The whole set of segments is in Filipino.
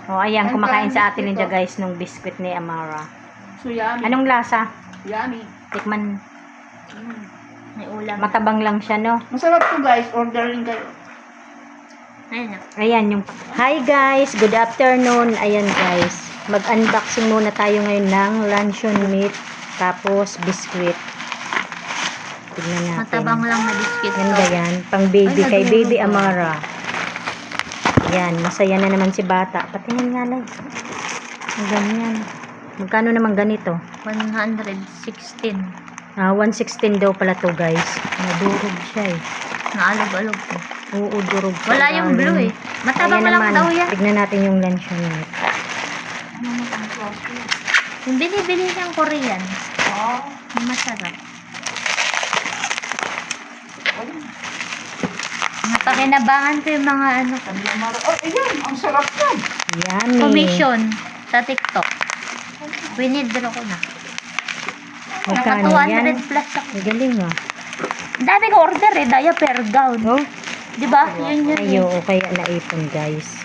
Oh, ayan, kumakain sa atin ninja guys nung biscuit ni Amara. So yummy. Anong lasa? Yummy. Tikman. May ulam. Matabang lang siya, no? Masarap to guys. Order rin kayo. Ayun na. Ayan yung... Hi guys! Good afternoon! Ayan guys. Mag-unboxing muna tayo ngayon ng luncheon meat. Tapos biscuit. Tignan natin. Matabang lang na biscuit to. Ganda yan. Pang baby. Ay, Kay nadurog baby ko. Amara. Ayan. Masaya na naman si bata. Patingin nga lang. Ang ganyan. Magkano naman ganito? 116. 116 daw pala to guys. Nadurog siya eh. Naalog-alog ko. Oo, durog siya. Wala yung blue eh. Matabang Ayan lang naman. daw yan. Tignan natin yung luncheon meat. Yung binibili niyang Korean. Oh. Yung masarap. Napakinabangan ko yung mga ano. Oh, ayan. Ang sarap yan. Yummy. Commission sa TikTok. Winidro ko na. Magkano Naka yan? 200 plus ako. Ang galing ah. Ang dami ko order eh. Daya per gown. Oh, Diba? Yun yun. ayo, kaya naipon guys.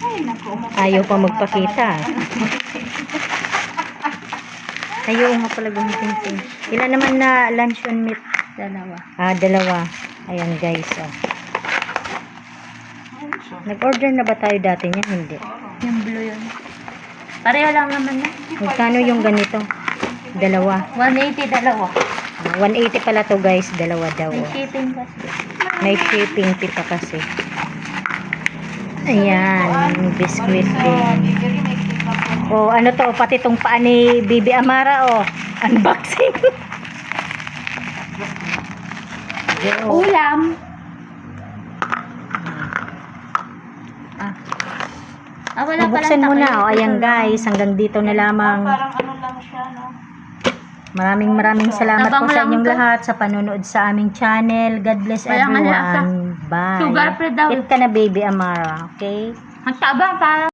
Ay, naku. Ayaw pa magpakita. Ayaw nga pala gumiting. Ilan naman na luncheon meat? Dalawa. Dalawa. Ayan guys. Oh. Nag-order na ba tayo dati niya? Hindi. Yung blue yun. Pareho lang naman na. Magkano yung ganito? Dalawa. 180 dalawa. 180 pala to guys. Dalawa daw. May Oh. shipping kasi. May shipping fee pa kasi. Ayan. Biscuit din. Oh, ano to? Pati tong paa ni Bibi Amara. Oh. Unboxing. Oh. Ulam. Wala pala. Buksan mo na. Oh, ayan guys. Hanggang dito na lamang. Parang ano lang siya, no? Maraming salamat Tabang po sa lang inyong to. lahat sa panonood sa aming channel. God bless Walang everyone. Bye. Sugar free daw. Eat ka na baby Amara. Okay? Ang taba pa.